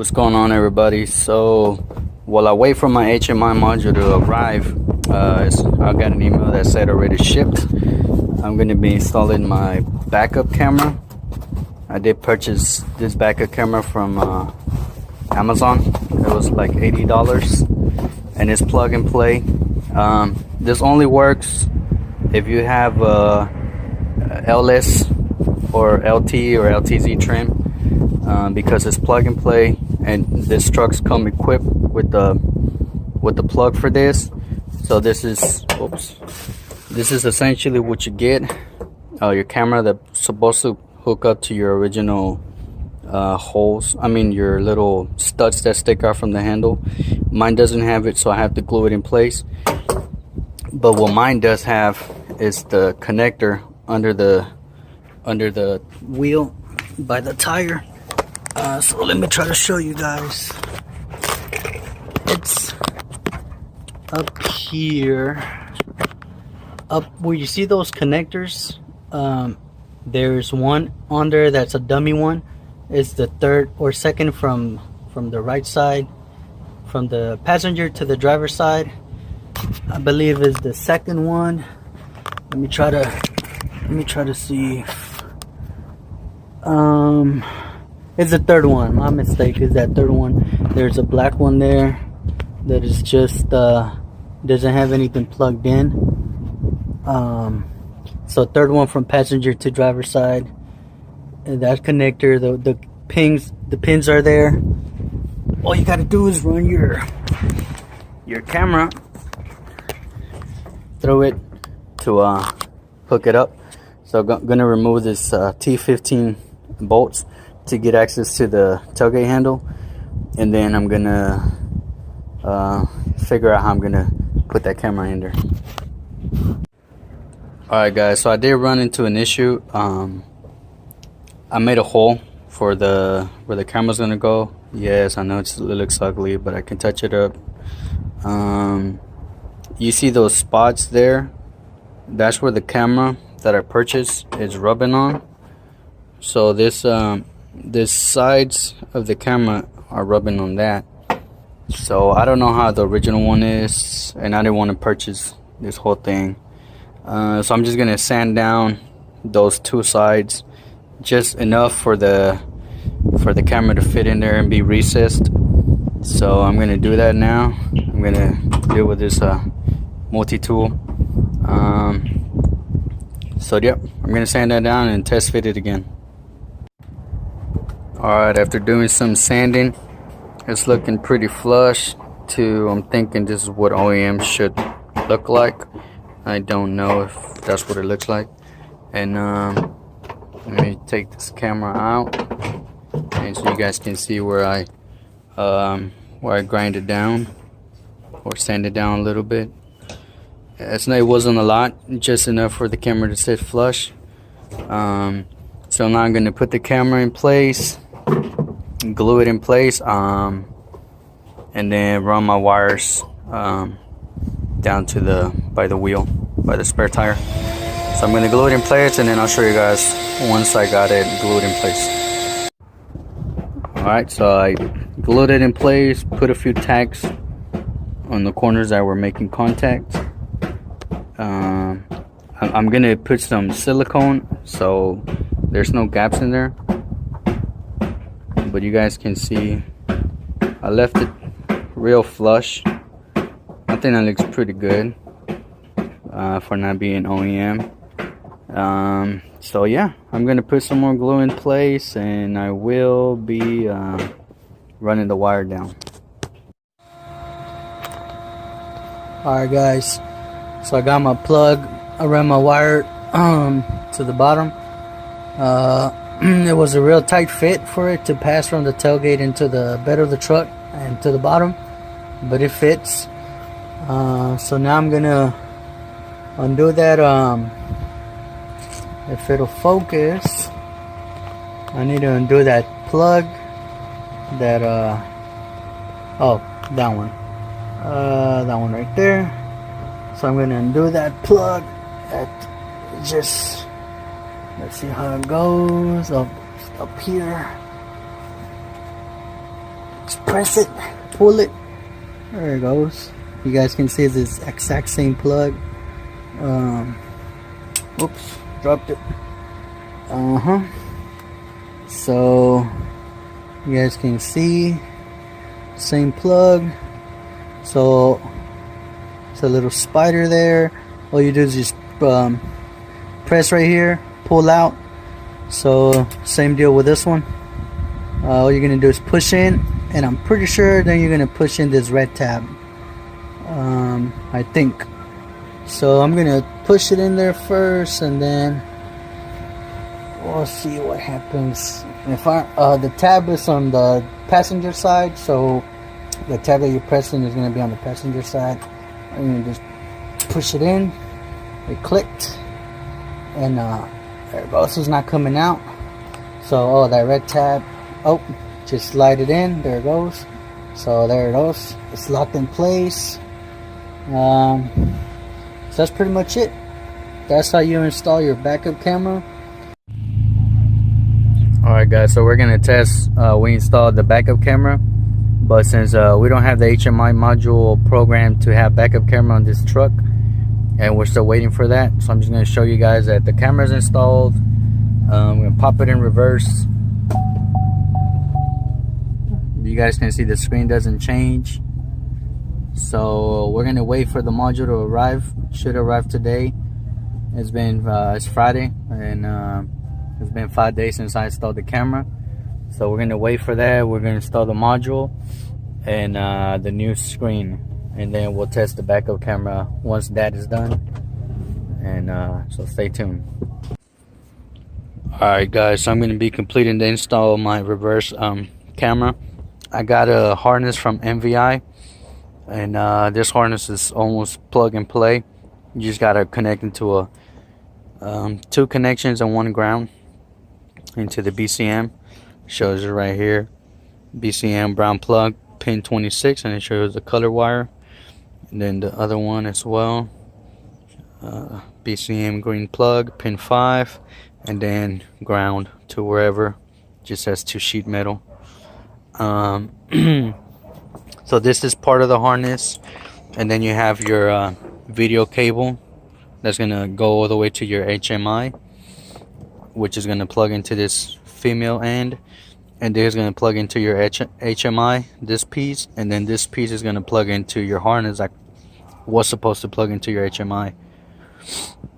What's going on, everybody? So while I wait for my HMI module to arrive, I got an email that said already shipped. I'm going to be installing my backup camera. I did purchase this backup camera from Amazon. It was like $80 and it's plug and play. This only works if you have LS or LT or LTZ trim, because it's plug and play, and this trucks come equipped with the plug for this. So this is essentially what you get. Your camera that's supposed to hook up to your original holes, your little studs that stick out from the handle. Mine doesn't have it, so I have to glue it in place. But what mine does have is the connector under the wheel by the tire. So let me try to show you guys. It's up here, up where you see those connectors. There's one on there that's a dummy one. It's the third or second from the right side, from the passenger to the driver's side. I believe is the second one. Let me try to see. It's the third one. My mistake, is that third one. There's a black one there that is just doesn't have anything plugged in. So third one from passenger to driver's side. And that connector, the pins are there. All you gotta do is run your camera through it to hook it up. So I'm gonna remove this T15 bolts to get access to the tailgate handle, and then I'm gonna figure out how I'm gonna put that camera in there. Alright guys, so I did run into an issue. I made a hole for where the camera's gonna go. Yes, I know it looks ugly, but I can touch it up. You see those spots there? That's where the camera that I purchased is rubbing on. So this sides of the camera are rubbing on that. So I don't know how the original one is, and I didn't want to purchase this whole thing. So I'm just gonna sand down those two sides, just enough for the camera to fit in there and be recessed. So I'm gonna do that now. I'm gonna deal with this multi-tool. So yep, I'm gonna sand that down and test fit it again. Alright, after doing some sanding, it's looking pretty flush to, I'm thinking this is what OEM should look like. I don't know if that's what it looks like. And let me take this camera out, and so you guys can see where I grind it down or sand it down a little bit. It wasn't a lot, just enough for the camera to sit flush. So now I'm going to put the camera in place, glue it in place, and then run my wires down to by the wheel, by the spare tire. So I'm going to glue it in place, and then I'll show you guys once I got it glued in place. Alright, so I glued it in place, put a few tacks on the corners that were making contact. I'm going to put some silicone so there's no gaps in there. But you guys can see I left it real flush. I think that looks pretty good for not being OEM. So yeah, I'm gonna put some more glue in place, and I will be running the wire down. Alright guys, so I got my plug. I ran my wire to the bottom. It was a real tight fit for it to pass from the tailgate into the bed of the truck and to the bottom, but it fits. So now I'm gonna undo that. If it'll focus, I need to undo that plug, that that one right there. So I'm gonna undo that plug. Just, let's see how it goes up here. Just press it, pull it. There it goes. You guys can see it's this exact same plug. Oops, dropped it. So you guys can see same plug. So it's a little spider there. All you do is just press right here, pull out. So same deal with this one. All you're gonna do is push in, and I'm pretty sure then you're gonna push in this red tab. I think so. I'm gonna push it in there first, and then we'll see what happens. If the tab is on the passenger side, so the tab that you're pressing is gonna be on the passenger side. I'm gonna just push it in. It clicked, and there it goes. It's not coming out. So that red tab. Oh, just slide it in. There it goes. So there it goes. It's locked in place. So that's pretty much it. That's how you install your backup camera. Alright guys, so we're gonna test. We installed the backup camera, but since we don't have the HMI module programmed to have backup camera on this truck, and we're still waiting for that, so I'm just gonna show you guys that the camera's installed. I'm gonna pop it in reverse. You guys can see the screen doesn't change. So we're gonna wait for the module to arrive. Should arrive today. It's Friday, and it's been 5 days since I installed the camera. So we're gonna wait for that. We're gonna install the module and the new screen, and then we'll test the backup camera once that is done. And so stay tuned. Alright guys, so I'm gonna be completing the install of my reverse camera. I got a harness from MVI, and this harness is almost plug and play. You just gotta connect into a 2 connections and 1 ground into the BCM. Shows it right here, BCM brown plug pin 26, and it shows the color wire, and then the other one as well, BCM green plug pin 5, and then ground to wherever. Just has 2 sheet metal. So this is part of the harness, and then you have your video cable that's gonna go all the way to your HMI, which is gonna plug into this female end, and there's gonna plug into your HMI, this piece, and then this piece is gonna plug into your harness that was supposed to plug into your HMI.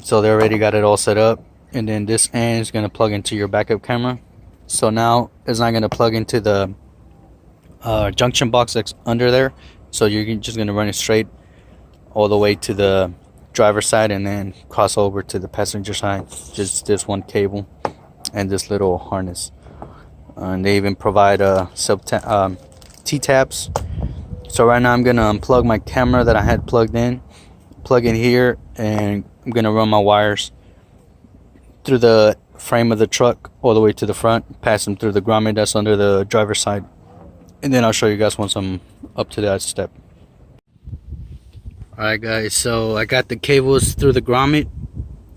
So they already got it all set up, and then this end is gonna plug into your backup camera. So now it's not gonna plug into the junction box that's under there, so you're just gonna run it straight all the way to the driver's side and then cross over to the passenger side. Just this one cable and this little harness, and they even provide T-taps. So right now I'm gonna unplug my camera that I had plugged in, plug in here, and I'm gonna run my wires through the frame of the truck all the way to the front, pass them through the grommet that's under the driver's side, and then I'll show you guys once I'm up to that step. Alright guys, so I got the cables through the grommet.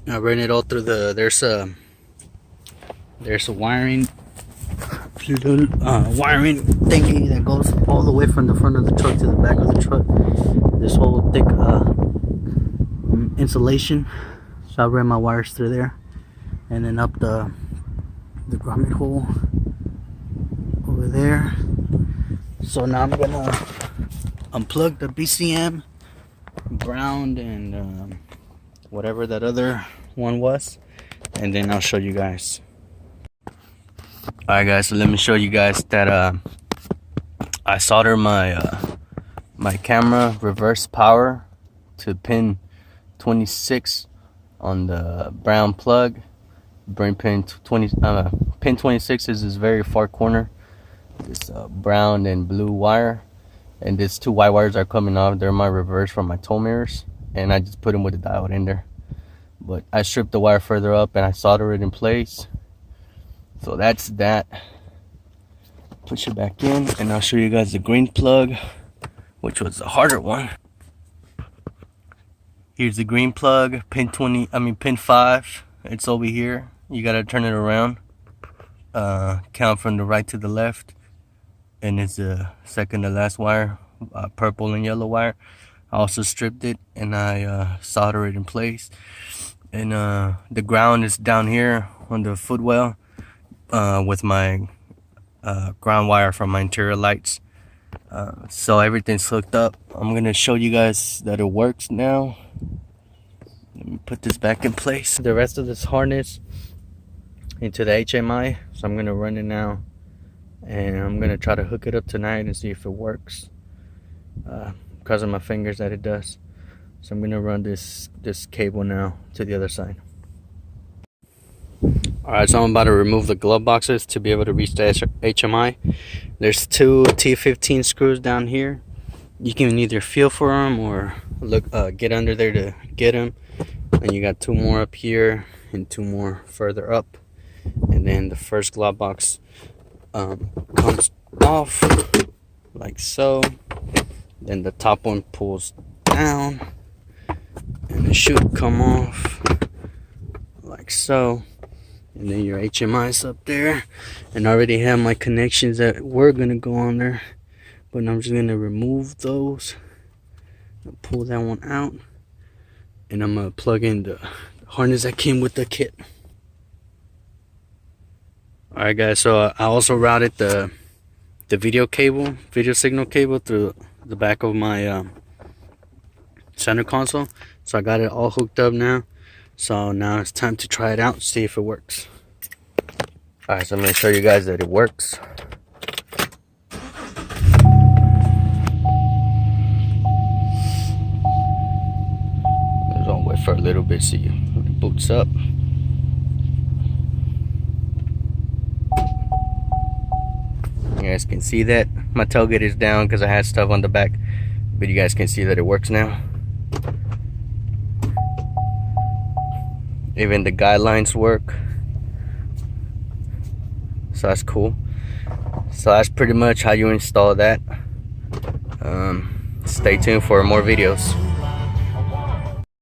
I ran it all through the, there's a wiring wiring thingy that goes all the way from the front of the truck to the back of the truck. This whole thick insulation. So I ran my wires through there, and then up the grommet hole over there. So now I'm gonna unplug the BCM, ground, and whatever that other one was, and then I'll show you guys. Alright guys, so let me show you guys that I soldered my my camera reverse power to pin 26 on the brown plug. Bring pin 26 is this very far corner. This brown and blue wire, and these 2 white wires are coming off. They're my reverse from my tow mirrors, and I just put them with the diode in there. But I stripped the wire further up and I soldered it in place. So that's that. Push it back in, and I'll show you guys the green plug, which was the harder one. Here's the green plug, pin 5. It's over here. You gotta turn it around. Count from the right to the left. and it's the second to last wire, purple and yellow wire. I also stripped it and I solder it in place. And the ground is down here on the footwell with my ground wire from my interior lights. So everything's hooked up. I'm gonna show you guys that it works now. Let me put this back in place. The rest of this harness into the HMI. So I'm gonna run it now, and I'm gonna try to hook it up tonight and see if it works. Because of my fingers that it does. So I'm gonna run this cable now to the other side. Alright, so I'm about to remove the glove boxes to be able to reach the HMI. There's two T15 screws down here. You can either feel for them or look, get under there to get them. And you got two more up here and two more further up. And then the first glove box comes off like so. Then the top one pulls down and it should come off like so. And then your HMI is up there, and I already have my connections that were gonna go on there, but I'm just gonna remove those, pull that one out, and I'm gonna plug in the harness that came with the kit. Alright guys, so I also routed the video signal cable through the back of my center console. So I got it all hooked up now. So now it's time to try it out, see if it works. Alright, so I'm going to show you guys that it works. I'm going to wait for a little bit, see if it boots up. You guys can see that my tailgate is down because I had stuff on the back, but you guys can see that it works now. Even the guidelines work, so that's cool. So that's pretty much how you install that. Stay tuned for more videos.